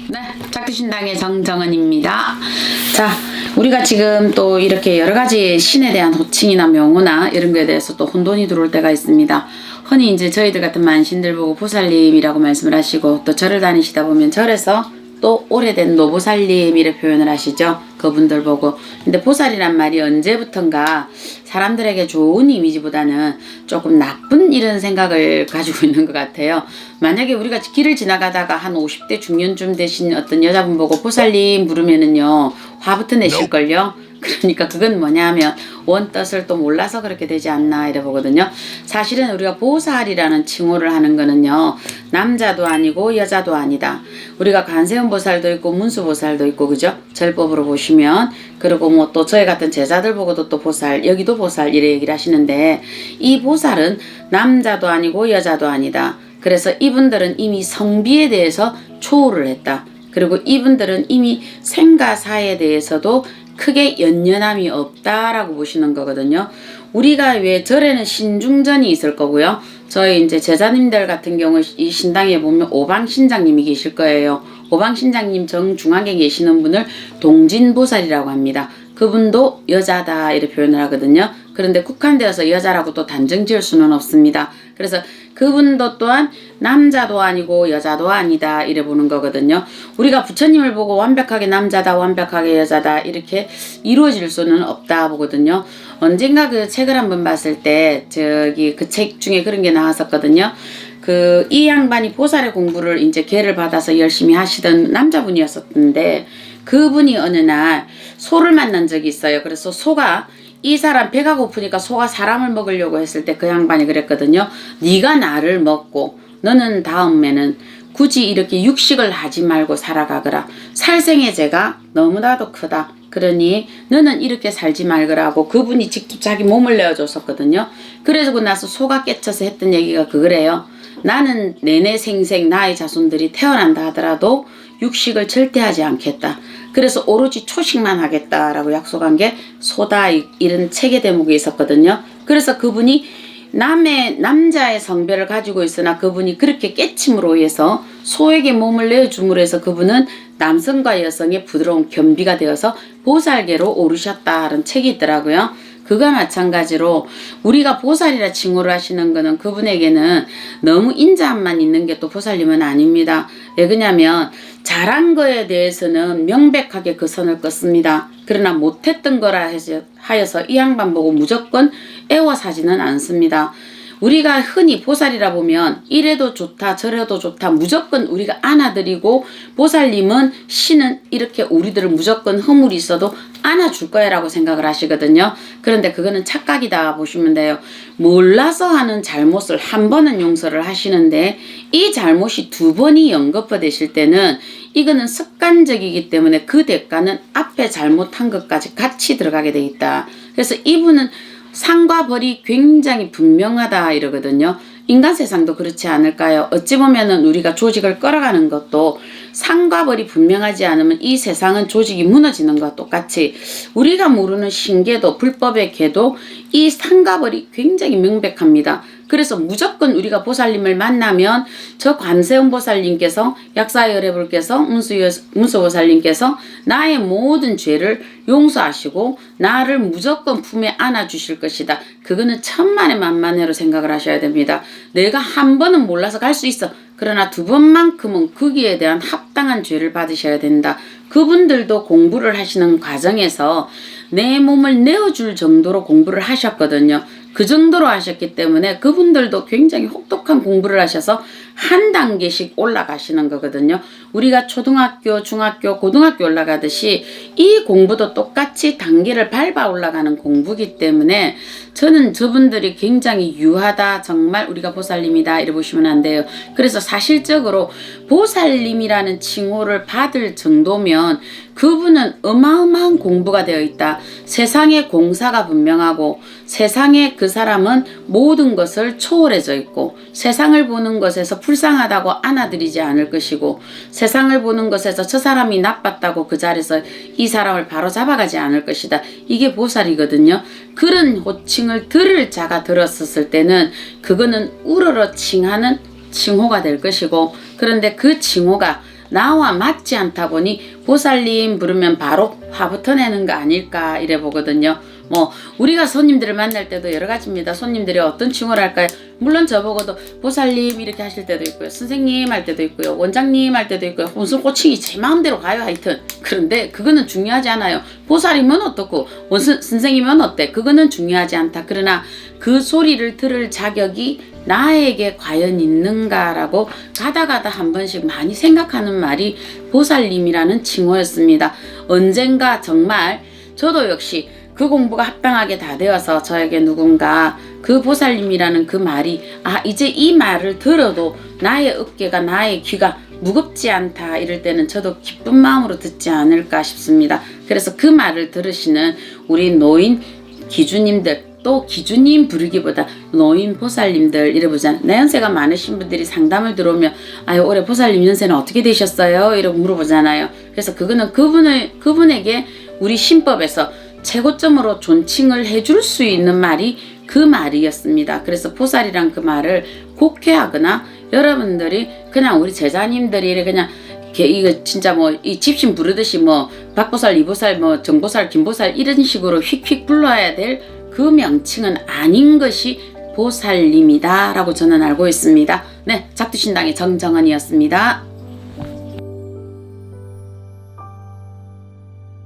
네, 작두신당의 정정은입니다. 자, 우리가 지금 또 이렇게 여러 가지 신에 대한 호칭이나 명호나 이런 거에 대해서 또 혼돈이 들어올 때가 있습니다. 흔히 이제 저희들 같은 만신들 보고 보살님이라고 말씀을 하시고, 또 절을 다니시다 보면 절에서 또 오래된 노보살님 이렇게 표현을 하시죠. 그분들 보고. 근데 보살이란 말이 언제부턴가 사람들에게 좋은 이미지보다는 조금 나쁜 이런 생각을 가지고 있는 것 같아요. 만약에 우리가 길을 지나가다가 한 50대 중년쯤 되신 어떤 여자분 보고 보살님 부르면은요, 화부터 내실걸요. 그러니까 그건 뭐냐 하면 원뜻을 또 몰라서 그렇게 되지 않나 이래 보거든요. 사실은 우리가 보살이라는 칭호를 하는 거는요, 남자도 아니고 여자도 아니다. 우리가 관세음보살도 있고 문수보살도 있고, 그죠? 절법으로 보시면. 그리고 뭐 또 저희 같은 제자들 보고도 또 보살, 여기도 보살 이래 얘기를 하시는데, 이 보살은 남자도 아니고 여자도 아니다. 그래서 이분들은 이미 성비에 대해서 초월을 했다. 그리고 이분들은 이미 생가사에 대해서도 크게 연연함이 없다라고 보시는 거거든요. 우리가 왜 절에는 신중전이 있을 거고요. 저희 이제 제자님들 같은 경우 이 신당에 보면 오방신장님이 계실 거예요. 오방신장님 정중앙에 계시는 분을 동진보살이라고 합니다. 그분도 여자다 이렇게 표현을 하거든요. 그런데 국한되어서 여자라고 또 단정 지을 수는 없습니다. 그래서 그분도 또한 남자도 아니고 여자도 아니다 이래 보는 거거든요. 우리가 부처님을 보고 완벽하게 남자다 완벽하게 여자다 이렇게 이루어질 수는 없다 보거든요. 언젠가 그 책을 한번 봤을 때 저기 그 책 중에 그런 게 나왔었거든요. 이 양반이 보살의 공부를 이제 기회를 받아서 열심히 하시던 남자분이었었는데, 그분이 어느 날 소를 만난 적이 있어요. 그래서 소가, 이 사람 배가 고프니까 소가 사람을 먹으려고 했을 때 그 양반이 그랬거든요. 네가 나를 먹고 너는 다음에는 굳이 이렇게 육식을 하지 말고 살아가거라. 살생의 죄가 너무나도 크다. 그러니 너는 이렇게 살지 말거라고 그분이 직접 자기 몸을 내어줬었거든요. 그러고 나서 소가 깨쳐서 했던 얘기가 그거래요. 나는 내내 생생 나의 자손들이 태어난다 하더라도 육식을 절대 하지 않겠다. 그래서 오로지 초식만 하겠다라고 약속한 게 소다 이런 책의 대목이 있었거든요. 그래서 그분이 남자의 성별을 가지고 있으나 그분이 그렇게 깨침으로 인해서 소에게 몸을 내어줌으로 해서 그분은 남성과 여성의 부드러운 겸비가 되어서 보살계로 오르셨다는 책이 있더라고요. 그가 마찬가지로 우리가 보살이라 칭호를 하시는 거는 그분에게는 너무 인자함만 있는 게 또 보살님은 아닙니다. 왜 그러냐면 잘한 거에 대해서는 명백하게 그 선을 껐습니다. 그러나 못했던 거라 하여서 이 양반 보고 무조건 애워사지는 않습니다. 우리가 흔히 보살이라 보면 이래도 좋다 저래도 좋다 무조건 우리가 안아드리고, 보살님은 신은 이렇게 우리들을 무조건 허물이 있어도 안아줄 거야 라고 생각을 하시거든요. 그런데 그거는 착각이다 보시면 돼요. 몰라서 하는 잘못을 한 번은 용서를 하시는데 이 잘못이 두 번이 연거푸되실 때는 이거는 습관적이기 때문에 그 대가는 앞에 잘못한 것까지 같이 들어가게 돼 있다. 그래서 이분은 상과 벌이 굉장히 분명하다 이러거든요. 인간 세상도 그렇지 않을까요? 어찌 보면은 우리가 조직을 끌어가는 것도 상과 벌이 분명하지 않으면 이 세상은 조직이 무너지는 것과 똑같이 우리가 모르는 신계도 불법의 계도 이 상과 벌이 굉장히 명백합니다. 그래서 무조건 우리가 보살님을 만나면 저 관세음 보살님께서, 약사여래불께서, 문수보살님께서 나의 모든 죄를 용서하시고 나를 무조건 품에 안아주실 것이다. 그거는 천만에만만해로 생각을 하셔야 됩니다. 내가 한 번은 몰라서 갈 수 있어. 그러나 두 번만큼은 거기에 대한 합당한 죄를 받으셔야 된다. 그분들도 공부를 하시는 과정에서 내 몸을 내어줄 정도로 공부를 하셨거든요. 그 정도로 하셨기 때문에 그분들도 굉장히 혹독한 공부를 하셔서 한 단계씩 올라가시는 거거든요. 우리가 초등학교, 중학교, 고등학교 올라가듯이 이 공부도 똑같이 단계를 밟아 올라가는 공부이기 때문에 저는 저분들이 굉장히 유하다, 정말 우리가 보살님이다 이래 보시면 안 돼요. 그래서 사실적으로 보살님이라는 칭호를 받을 정도면 그분은 어마어마한 공부가 되어 있다. 세상의 공사가 분명하고 세상에 그 사람은 모든 것을 초월해져 있고 세상을 보는 것에서 불쌍하다고 안아드리지 않을 것이고 세상을 보는 것에서 저 사람이 나빴다고 그 자리에서 이 사람을 바로 잡아가지 않을 것이다. 이게 보살이거든요. 그런 호칭을 들을 자가 들었었을 때는 그거는 우러러 칭하는 칭호가 될 것이고, 그런데 그 칭호가 나와 맞지 않다 보니 보살님 부르면 바로 화부터 내는 거 아닐까 이래 보거든요. 뭐 우리가 손님들을 만날 때도 여러 가지입니다. 손님들이 어떤 칭호를 할까요? 물론 저보고도 보살님 이렇게 하실 때도 있고요, 선생님 할 때도 있고요, 원장님 할 때도 있고요, 무슨 호칭이 제 마음대로 가요. 하여튼 그런데 그거는 중요하지 않아요. 보살이면 어떻고 선생님은 어때? 그거는 중요하지 않다. 그러나 그 소리를 들을 자격이 나에게 과연 있는가라고 가다 한 번씩 많이 생각하는 말이 보살님이라는 칭호였습니다. 언젠가 정말 저도 역시 그 공부가 합당하게 다 되어서 저에게 누군가 그 보살님이라는 그 말이 이제 이 말을 들어도 나의 어깨가 나의 귀가 무겁지 않다 이럴 때는 저도 기쁜 마음으로 듣지 않을까 싶습니다. 그래서 그 말을 들으시는 우리 노인 기주님들, 또 기주님 부르기보다 노인 보살님들 이래 보잖아요. 연세가 많으신 분들이 상담을 들어오면 올해 보살님 연세는 어떻게 되셨어요? 이러고 물어보잖아요. 그래서 그거는 그분에게 우리 신법에서 최고점으로 존칭을 해줄 수 있는 말이 그 말이었습니다. 그래서 보살이란 그 말을 곡해하거나 여러분들이 그냥 우리 제자님들이 그냥 이거 진짜 뭐 이 집신 부르듯이 뭐 박보살, 이보살, 뭐 정보살, 김보살 이런 식으로 휙휙 불러야 될 그 명칭은 아닌 것이 보살님이다 라고 저는 알고 있습니다. 네, 작두신당의 정정은이었습니다.